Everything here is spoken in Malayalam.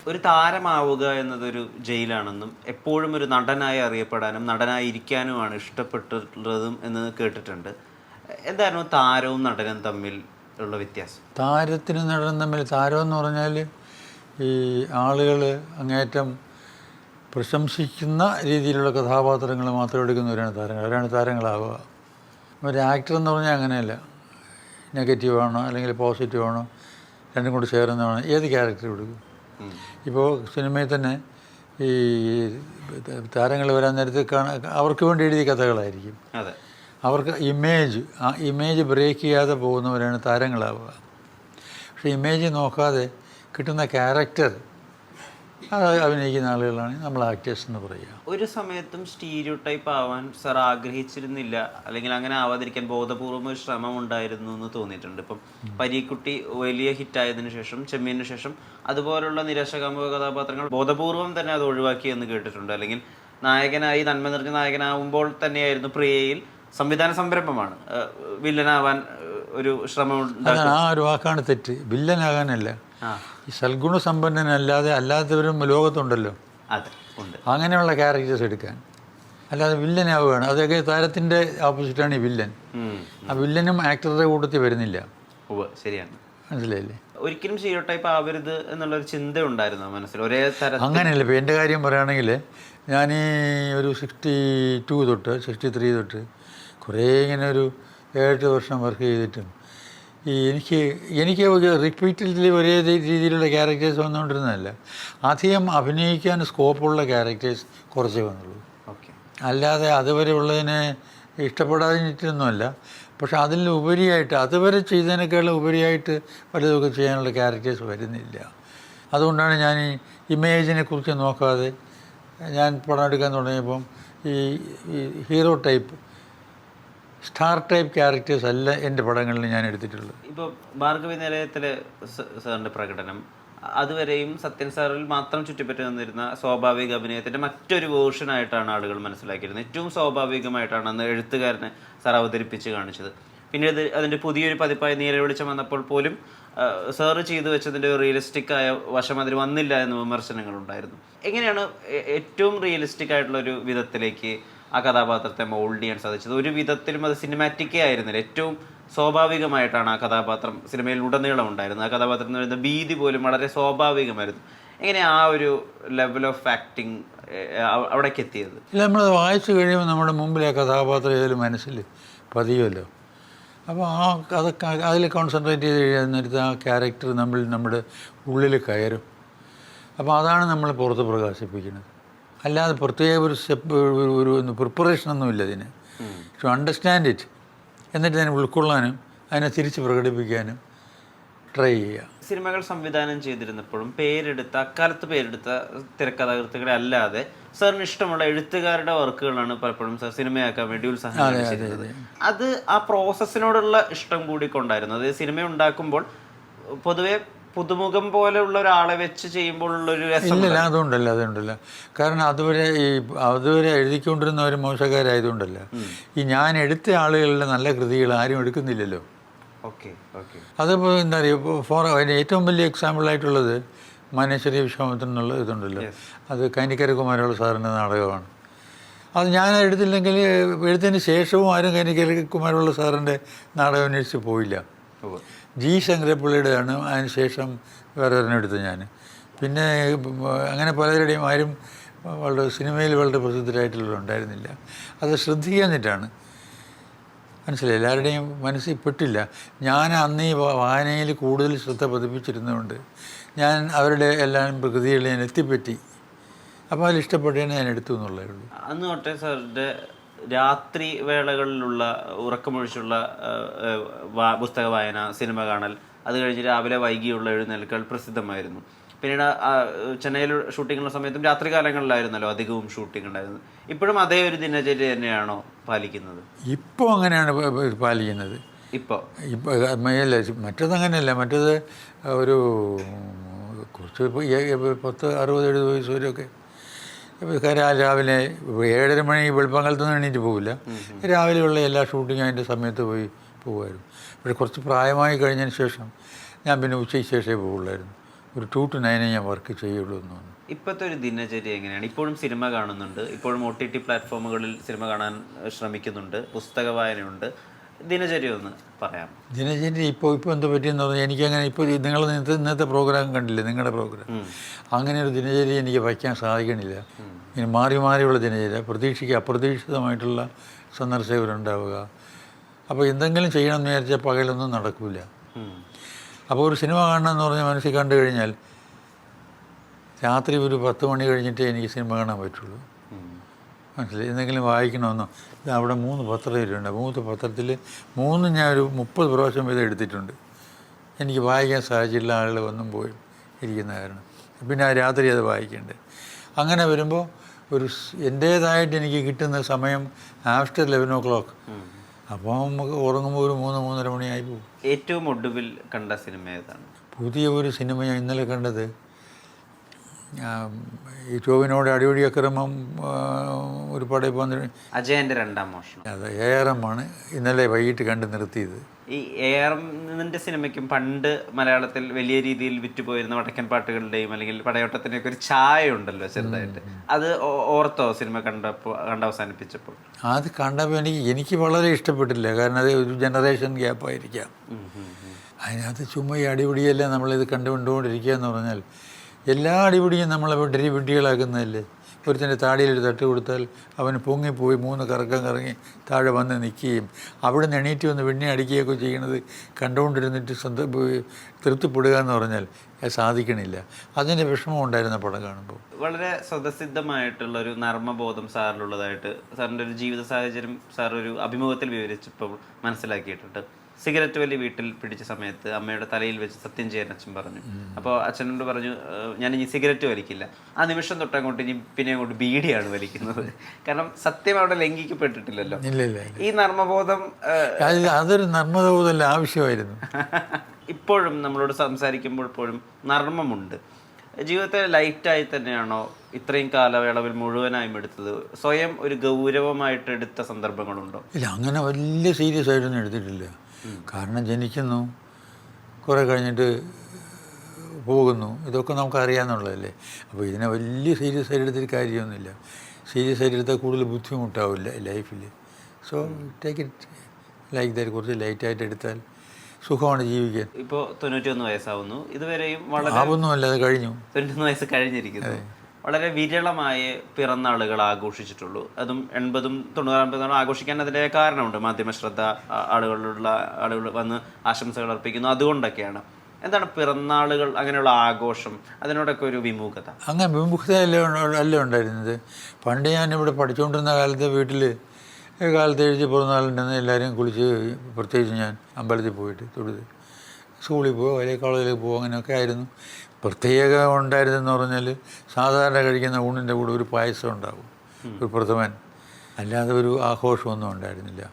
ഒരു താരമാവുക എന്നതൊരു ജയിലാണെന്നും എപ്പോഴും ഒരു നടനായി അറിയപ്പെടാനും നടനായി ഇരിക്കാനുമാണ് ഇഷ്ടപ്പെട്ടിട്ടുള്ളതും എന്ന് കേട്ടിട്ടുണ്ട്. എന്തായിരുന്നു താരവും നടനും തമ്മിൽ ഉള്ള വ്യത്യാസം? താരത്തിനും നടനും തമ്മിൽ, താരം എന്ന് പറഞ്ഞാൽ ഈ ആളുകൾ അങ്ങേറ്റം പ്രശംസിക്കുന്ന രീതിയിലുള്ള കഥാപാത്രങ്ങൾ മാത്രം എടുക്കുന്നവരാണ് താരങ്ങൾ. അവരാണ് താരങ്ങളാവുക. ഒരു ആക്ടർ എന്ന് പറഞ്ഞാൽ അങ്ങനെയല്ല. നെഗറ്റീവാണോ അല്ലെങ്കിൽ പോസിറ്റീവാണോ രണ്ടും കൂടി ചേർന്നതാണ് ഏത് ക്യാരക്ടർ എടുക്കും. ഇപ്പോൾ സിനിമയിൽ തന്നെ ഈ താരങ്ങൾ വരാൻ നേരത്ത് അവർക്ക് വേണ്ടി എഴുതിയ കഥകളായിരിക്കും. അവർക്ക് ആ ഇമേജ് ബ്രേക്ക് ചെയ്യാതെ പോകുന്നവരാണ് താരങ്ങളാവുക. പക്ഷേ ഇമേജ് നോക്കാതെ കിട്ടുന്ന ക്യാരക്ടർ അഭിനയിക്കുന്ന ആളുകളാണ് നമ്മൾ ആക്ടേഴ്സ് എന്ന് പറയുക. ഒരു സമയത്തും സ്റ്റീരിയോ ടൈപ്പ് ആവാൻ സാർ ആഗ്രഹിച്ചിരുന്നില്ല, അല്ലെങ്കിൽ അങ്ങനെ ആവാതിരിക്കാൻ ബോധപൂർവം ഒരു ശ്രമം ഉണ്ടായിരുന്നു എന്ന് തോന്നിയിട്ടുണ്ട്. ഇപ്പം പരീക്കുട്ടി വലിയ ഹിറ്റായതിനു ശേഷം, ചെമ്മീനു ശേഷം അതുപോലുള്ള നിരാശകാമുക കഥാപാത്രങ്ങൾ ബോധപൂർവം തന്നെ അത് ഒഴിവാക്കി എന്ന് കേട്ടിട്ടുണ്ട്. അല്ലെങ്കിൽ നായകനായി നന്മ നിറഞ്ഞ നായകനാവുമ്പോൾ തന്നെയായിരുന്നു പ്രിയയിൽ സംവിധാന സംരംഭമാണ് വില്ലനാവാൻ ഒരു ശ്രമം. ആ ഒരു വാക്കാണ് തെറ്റ്. വില്ലനാകാനല്ല, ഈ സൽഗുണ സമ്പന്നനല്ലാതെ അല്ലാത്തവരും ലോകത്തുണ്ടല്ലോ, അങ്ങനെയുള്ള ക്യാരക്ടേഴ്സ് എടുക്കാൻ. അല്ലാതെ വില്ലനാവുകയാണ്, അതൊക്കെ താരത്തിൻ്റെ ഓപ്പോസിറ്റാണ് ഈ വില്ലൻ. ആ വില്ലനും ആക്ടറുടെ കൂട്ടത്തിൽ വരുന്നില്ല. ശരിയാണ്, മനസ്സിലായില്ലേ? ഒരിക്കലും സ്റ്റീരിയോ ടൈപ്പ് ആവരുത് എന്നുള്ളൊരു ചിന്ത ഉണ്ടായിരുന്നു മനസ്സിൽ ഒരേ തരം. അങ്ങനെയല്ല. ഇപ്പോൾ എൻ്റെ കാര്യം പറയുകയാണെങ്കിൽ ഞാൻ ഈ ഒരു 62 തൊട്ട് 63 തൊട്ട് കുറേ ഇങ്ങനെ ഒരു 7 വർഷം വർക്ക് ചെയ്തിട്ടും എനിക്ക് റിപ്പീറ്റഡ്ലി ഒരേ രീതിയിലുള്ള ക്യാരക്ടേഴ്സ് വന്നുകൊണ്ടിരുന്നതല്ല. അധികം അഭിനയിക്കാൻ സ്കോപ്പുള്ള ക്യാരക്ടേഴ്സ് കുറച്ചേ വന്നുള്ളൂ. അല്ലാതെ അതുവരെ ഉള്ളതിനെ ഇഷ്ടപ്പെടാതിട്ടൊന്നുമല്ല. പക്ഷെ അതിൽ ഉപരിയായിട്ട് അതുവരെ ചെയ്തതിനേക്കാളും ഉപരിയായിട്ട് വലുതൊക്കെ ചെയ്യാനുള്ള ക്യാരക്ടേഴ്സ് വരുന്നില്ല. അതുകൊണ്ടാണ് ഞാൻ ഈ ഇമേജിനെ കുറിച്ച് നോക്കാതെ ഞാൻ പടം എടുക്കാൻ തുടങ്ങിയപ്പം ഈ hero type, star type characters അല്ല എൻ്റെ പടങ്ങളിൽ ഞാൻ എടുത്തിട്ടുള്ളത്. ഇപ്പോൾ ഭാർഗവി നിലയത്തിലെ സാറിൻ്റെ പ്രകടനം അതുവരെയും സത്യൻ സാറിൽ മാത്രം ചുറ്റിപ്പറ്റി നിന്നിരുന്ന സ്വാഭാവിക അഭിനയത്തിൻ്റെ മറ്റൊരു വേർഷനായിട്ടാണ് ആളുകൾ മനസ്സിലാക്കിയിരുന്നത്. ഏറ്റവും സ്വാഭാവികമായിട്ടാണ് അന്ന് എഴുത്തുകാരനെ സാർ അവതരിപ്പിച്ച് കാണിച്ചത്. പിന്നീട് അതിൻ്റെ പുതിയൊരു പതിപ്പായി നീലവെളിച്ചം വന്നപ്പോൾ പോലും സാറ് ചെയ്തു വെച്ചതിൻ്റെ റിയലിസ്റ്റിക് ആയ വശം അതിൽ വന്നില്ല എന്ന് വിമർശനങ്ങളുണ്ടായിരുന്നു. എങ്ങനെയാണ് ഏറ്റവും റിയലിസ്റ്റിക് ആയിട്ടുള്ളൊരു വിധത്തിലേക്ക് ആ കഥാപാത്രത്തെ മോൾഡ് ചെയ്യാൻ സാധിച്ചത്? ഒരു വിധത്തിലും അത് സിനിമാറ്റിക്കേ ആയിരുന്നില്ല, ഏറ്റവും സ്വാഭാവികമായിട്ടാണ് ആ കഥാപാത്രം സിനിമയിൽ ഉടനീളം ഉണ്ടായിരുന്നത്. ആ കഥാപാത്രം എന്ന് പറയുന്ന ഭീതി പോലും വളരെ സ്വാഭാവികമായിരുന്നു. എങ്ങനെ ആ ഒരു ലെവൽ ഓഫ് ആക്ടിങ് അവിടേക്ക് എത്തിയത്? ഇല്ല, നമ്മളത് വായിച്ചു കഴിയുമ്പോൾ നമ്മുടെ മുമ്പിൽ ആ കഥാപാത്രം ഏതായാലും മനസ്സിൽ പതിയുമല്ലോ. അപ്പോൾ അതിൽ കോൺസെൻട്രേറ്റ് ചെയ്ത് കഴിയുന്നിടത്ത് ആ ക്യാരക്ടർ നമ്മുടെ ഉള്ളിൽ കയറും. അപ്പോൾ അതാണ് നമ്മൾ പുറത്ത് പ്രകാശിപ്പിക്കുന്നത്. അല്ലാതെ പ്രത്യേക ഒരു സ്റ്റെപ്പ് ഒരു പ്രിപ്പറേഷനൊന്നുമില്ല ഇതിന്. ടു അണ്ടർസ്റ്റാൻഡ് ഇറ്റ്, എന്നിട്ട് അതിനെ ഉൾക്കൊള്ളാനും അതിനെ തിരിച്ച് പ്രകടിപ്പിക്കാനും ട്രൈ ചെയ്യുക. സിനിമകൾ സംവിധാനം ചെയ്തിരുന്നപ്പോഴും അക്കാലത്ത് പേരെടുത്ത തിരക്കഥാകൃത്തുക്കളെ അല്ലാതെ സാറിന് ഇഷ്ടമുള്ള എഴുത്തുകാരുടെ വർക്കുകളാണ് പലപ്പോഴും സാർ സിനിമയാക്കാൻ വേണ്ടി ഉത്സാഹം. അത് ആ പ്രോസസ്സിനോടുള്ള ഇഷ്ടം കൂടി കൊണ്ടായിരുന്നു. അത് സിനിമ ഉണ്ടാക്കുമ്പോൾ പൊതുവെ പുതുമുഖം പോലെയുള്ള ഒരാളെ വെച്ച് ചെയ്യുമ്പോഴുള്ളൊരു രസം ഇല്ല. അതുകൊണ്ടല്ല. കാരണം അതുവരെ എഴുതിക്കൊണ്ടിരുന്നവർ മോശക്കാരായതുകൊണ്ടല്ല. ഞാൻ എടുത്ത ആളുകളുടെ നല്ല കൃതികൾ ആരും എടുക്കുന്നില്ലല്ലോ. അതിപ്പോൾ എന്താ പറയുക, അതിന് ഏറ്റവും വലിയ എക്സാമ്പിളായിട്ടുള്ളത് മാനേശ്വരി വിശ്വാമിത്രൻ എന്നുള്ള ഇതുണ്ടല്ലോ, അത് കൈനിക്കര കുമാരയുള്ള സാറിൻ്റെ നാടകമാണ്. അത് ഞാൻ എടുത്തില്ലെങ്കിൽ എഴുത്തതിന് ശേഷവും ആരും കൈനിക്കര കുമാരയുള്ള സാറിൻ്റെ നാടകം അന്വേഷിച്ച് പോയില്ല. ജി ശങ്കരപ്പിള്ളയുടെയാണ് അതിന് ശേഷം വേറെ എടുത്തത് ഞാൻ. പിന്നെ അങ്ങനെ പലരുടെയും ആരും സിനിമയിൽ വളരെ പ്രസിദ്ധരായിട്ടുള്ളവരുണ്ടായിരുന്നില്ല. അത് ശ്രദ്ധിക്കാഞ്ഞിട്ടാണ്, മനസ്സിലായി, എല്ലാവരുടെയും മനസ്സിൽ പെട്ടില്ല. ഞാൻ അന്ന് ഈ വായനയിൽ കൂടുതൽ ശ്രദ്ധ പതിപ്പിച്ചിരുന്നതുകൊണ്ട് ഞാൻ അവരുടെ എല്ലാം കൃതികളിൽ ഞാൻ എത്തിപ്പറ്റി. അപ്പോൾ അതിൽ ഇഷ്ടപ്പെട്ടതിന് ഞാൻ എടുത്തു എന്നുള്ളതേ ഉള്ളൂ. അന്ന് തൊട്ടേ സാറിൻ്റെ രാത്രി വേളകളിലുള്ള ഉറക്കമൊഴിച്ചുള്ള പുസ്തക വായന, സിനിമ കാണൽ, അത് കഴിഞ്ഞ് രാവിലെ വൈകിയുള്ള എഴുന്നേൽക്കൽ പ്രസിദ്ധമായിരുന്നു. പിന്നീട് ചെന്നൈയിൽ ഷൂട്ടിങ്ങുള്ള സമയത്തും രാത്രികാലങ്ങളിലായിരുന്നല്ലോ അധികവും ഷൂട്ടിംഗ് ഉണ്ടായിരുന്നത്. ഇപ്പോഴും അതേ ഒരു ദിനചര്യ തന്നെയാണോ പാലിക്കുന്നത്? ഇപ്പോൾ അങ്ങനെയാണ് പാലിക്കുന്നത്. ഇപ്പോൾ മറ്റതങ്ങനെയല്ല. മറ്റത് ഒരു കുറച്ച് 60-70 വയസ്സ് വരെയൊക്കെ രാവിലെ 7:30 മണി വെളുപ്പാങ്കാലത്തൊന്നും എണീറ്റ് പോകില്ല. രാവിലെയുള്ള എല്ലാ ഷൂട്ടിങ്ങും അതിൻ്റെ സമയത്ത് പോകുമായിരുന്നു. പക്ഷേ കുറച്ച് പ്രായമായി കഴിഞ്ഞതിന് ശേഷം ഞാൻ പിന്നെ ഉച്ചയ്ക്ക് ശേഷമേ പോകുള്ളായിരുന്നു. ഒരു 2 to 9 ഞാൻ വർക്ക് ചെയ്യുള്ളൂ എന്ന് തോന്നുന്നു. ഇപ്പോഴത്തെ ഒരു ദിനചര്യ എങ്ങനെയാണ്? ഇപ്പോഴും സിനിമ കാണുന്നുണ്ട്, ഇപ്പോഴും OTT പ്ലാറ്റ്ഫോമുകളിൽ സിനിമ കാണാൻ ശ്രമിക്കുന്നുണ്ട്, പുസ്തക വായനയുണ്ട്. ദിനചര്യ ഒന്ന് പറയാം. ദിനചര്യ ഇപ്പോൾ എന്താ പറ്റിയെന്ന് പറഞ്ഞാൽ എനിക്കങ്ങനെ ഇപ്പോൾ നിങ്ങൾ ഇന്നത്തെ പ്രോഗ്രാം കണ്ടില്ലേ, നിങ്ങളുടെ പ്രോഗ്രാം, അങ്ങനെ ഒരു ദിനചര്യ എനിക്ക് വയ്ക്കാൻ സാധിക്കണില്ല. ഇനി മാറിയുള്ള ദിനചര്യ, അപ്രതീക്ഷിതമായിട്ടുള്ള സന്ദർശകരുണ്ടാവുക. അപ്പോൾ എന്തെങ്കിലും ചെയ്യണമെന്ന് വിചാരിച്ചാൽ പകലൊന്നും നടക്കില്ല. അപ്പോൾ ഒരു സിനിമ കാണണമെന്ന് പറഞ്ഞാൽ മനസ്സിൽ കണ്ടു കഴിഞ്ഞാൽ രാത്രി ഒരു 10 മണി കഴിഞ്ഞിട്ടേ എനിക്ക് സിനിമ കാണാൻ പറ്റുള്ളൂ. മനസ്സിലായി? എന്തെങ്കിലും വായിക്കണമെന്നോ, ഇത് അവിടെ 3 പത്രം വരുന്നുണ്ട്, 3 പത്രത്തിൽ 3 ഞാനൊരു 30 പ്രാവശ്യം വീതം എടുത്തിട്ടുണ്ട്. എനിക്ക് വായിക്കാൻ സാധിച്ചില്ല, ആളുകൾ വന്നും പോയി ഇരിക്കുന്ന കാരണം. പിന്നെ ആ രാത്രി അത് വായിക്കേണ്ടത്. അങ്ങനെ വരുമ്പോൾ എൻ്റേതായിട്ട് എനിക്ക് കിട്ടുന്ന സമയം ആഫ്റ്റർ 11 o'clock. അപ്പോൾ നമുക്ക് ഉറങ്ങുമ്പോൾ ഒരു 3-3:30 മണിയായി പോകും. ഏറ്റവും ഒടുവിൽ കണ്ട സിനിമ ഏതാണ്? പുതിയ ഒരു സിനിമ ഞാൻ ഇന്നലെ കണ്ടത്, ഈ ടോവിനോട് അടിപൊളി അക്രമം ഒരു പടയിൽ പോകുന്ന അജയൻ്റെ 2ാം മോഷണം. അത് ARM ഇന്നലെ വൈകിട്ട് കണ്ട് നിർത്തിയത്. ഈ ARMൻ്റെ സിനിമയ്ക്കും പണ്ട് മലയാളത്തിൽ വലിയ രീതിയിൽ വിറ്റുപോയിരുന്ന വടക്കൻ പാട്ടുകളുടെയും അല്ലെങ്കിൽ പടയോട്ടത്തിൻ്റെയൊക്കെ ഒരു ഛായ ഉണ്ടല്ലോ ചെറുതായിട്ട്. അത് ഓർത്തോ സിനിമ അവസാനിപ്പിച്ചപ്പോൾ? അത് കണ്ടപ്പോൾ എനിക്ക് വളരെ ഇഷ്ടപ്പെട്ടില്ല. കാരണം അത് ഒരു ജനറേഷൻ ഗ്യാപ്പായിരിക്കാം. അതിനകത്ത് ചുമ്മാ ഈ അടിപിടിയെല്ലാം നമ്മളിത് കണ്ടുകൊണ്ടിരിക്കുക എന്ന് പറഞ്ഞാൽ എല്ലാ അടിപിടിയും നമ്മളെ വിഡ്ഢികളാക്കുന്നതല്ലേ. ഒരുത്തിൻ്റെ താടിയിലൊരു തട്ട് കൊടുത്താൽ അവന് പൊങ്ങിപ്പോയി 3 കറക്കം കറങ്ങി താഴെ വന്ന് നിൽക്കുകയും അവിടെ നിന്ന് എണീറ്റ് വന്ന് വെണ്ണി അടിക്കുകയൊക്കെ ചെയ്യണത് കണ്ടുകൊണ്ടിരുന്നിട്ട് തൃപ്തിപ്പെടുക എന്ന് പറഞ്ഞാൽ അത് സാധിക്കണില്ല. അതിൻ്റെ വിഷമം ഉണ്ടായിരുന്ന പടം കാണുമ്പോൾ. വളരെ സ്വതസിദ്ധമായിട്ടുള്ളൊരു നർമ്മബോധം സാറിലുള്ളതായിട്ട് സാറിൻ്റെ ഒരു ജീവിത സാഹചര്യം സാർ ഒരു അഭിമുഖത്തിൽ വിവരിച്ചപ്പോൾ മനസ്സിലാക്കിയിട്ടുണ്ട്. സിഗരറ്റ് വലി വീട്ടിൽ പിടിച്ച സമയത്ത് അമ്മയുടെ തലയിൽ വെച്ച് സത്യം ചെയ്യാൻ അച്ഛൻ പറഞ്ഞു. അപ്പോൾ അച്ഛനോട് പറഞ്ഞു, ഞാൻ ഇനി സിഗരറ്റ് വലിക്കില്ല. ആ നിമിഷം തൊട്ടങ്ങോട്ട് ഇനി പിന്നെ അങ്ങോട്ട് ബീഡിയാണ് വലിക്കുന്നത്. കാരണം സത്യം അവിടെ ലംഘിക്കപ്പെട്ടിട്ടില്ലല്ലോ. ഇല്ല. ഈ നർമ്മബോധം അതൊരു നർമ്മബോധമല്ല, ആവശ്യമായിരുന്നു. ഇപ്പോഴും നമ്മളോട് സംസാരിക്കുമ്പോൾ ഇപ്പോഴും നർമ്മമുണ്ട്. ജീവിതത്തെ ലൈറ്റായി തന്നെയാണോ ഇത്രയും കാലയളവിൽ മുഴുവനായും എടുത്തത്? സ്വയം ഒരു ഗൗരവമായിട്ട് എടുത്ത സന്ദർഭങ്ങളുണ്ടോ? ഇല്ല, അങ്ങനെ വലിയ സീരിയസ് ആയിട്ടൊന്നും എടുത്തിട്ടില്ല. കാരണം ജനിക്കുന്നു, കുറേ കഴിഞ്ഞിട്ട് പോകുന്നു, ഇതൊക്കെ നമുക്ക് അറിയാമെന്നുള്ളതല്ലേ. അപ്പോൾ ഇതിനെ വലിയ സീരിയസ് ആയിട്ട് എടുത്തിട്ട് കാര്യമൊന്നുമില്ല. സീരിയസ് ആയിട്ട് എടുത്താൽ കൂടുതൽ ബുദ്ധിമുട്ടാവില്ല ലൈഫിൽ. So take it like that. കുറച്ച് ലൈറ്റായിട്ട് എടുത്താൽ സുഖമാണ് ജീവിക്കാൻ. ഇപ്പോൾ 91 വയസ്സാവുന്നു. ഇതുവരെയും ആവുന്നുമല്ല, അത് കഴിഞ്ഞു. 91 വയസ്സ് കഴിഞ്ഞിരിക്കുന്നു. വളരെ വിരളമായ പിറന്നാളുകൾ ആഘോഷിച്ചിട്ടുള്ളൂ. അതും 80-ഉം 90-ഉം ആഘോഷിക്കാൻ അതിൻ്റെ കാരണമുണ്ട്. മാധ്യമശ്രദ്ധ, ആളുകൾ വന്ന് ആശംസകൾ അർപ്പിക്കുന്നു, അതുകൊണ്ടൊക്കെയാണ്. എന്താണ് പിറന്നാളുകൾ, അങ്ങനെയുള്ള ആഘോഷം, അതിനോടൊക്കെ ഒരു വിമുഖത? അങ്ങനെ വിമുഖത അല്ല ഉണ്ടായിരുന്നത്. പണ്ട് ഞാനിവിടെ പഠിച്ചുകൊണ്ടിരുന്ന കാലത്ത് വീട്ടിൽ കാലത്ത് എഴുതി പിറന്നാളുണ്ടെന്ന് എല്ലാവരും കുളിച്ച്, പ്രത്യേകിച്ച് ഞാൻ അമ്പലത്തിൽ പോയിട്ട് തൊഴുത് സ്കൂളിൽ പോകുക അല്ലെങ്കിൽ കോളേജിൽ പോകുക, അങ്ങനെയൊക്കെ ആയിരുന്നു. പ്രത്യേകം ഉണ്ടായിരുന്നെന്ന് പറഞ്ഞാൽ സാധാരണ കഴിക്കുന്ന ഊണിൻ്റെ കൂടെ ഒരു പായസം ഉണ്ടാകും, ഒരു പ്രഥമൻ. അല്ലാതെ ഒരു ആഘോഷമൊന്നും ഉണ്ടായിരുന്നില്ല.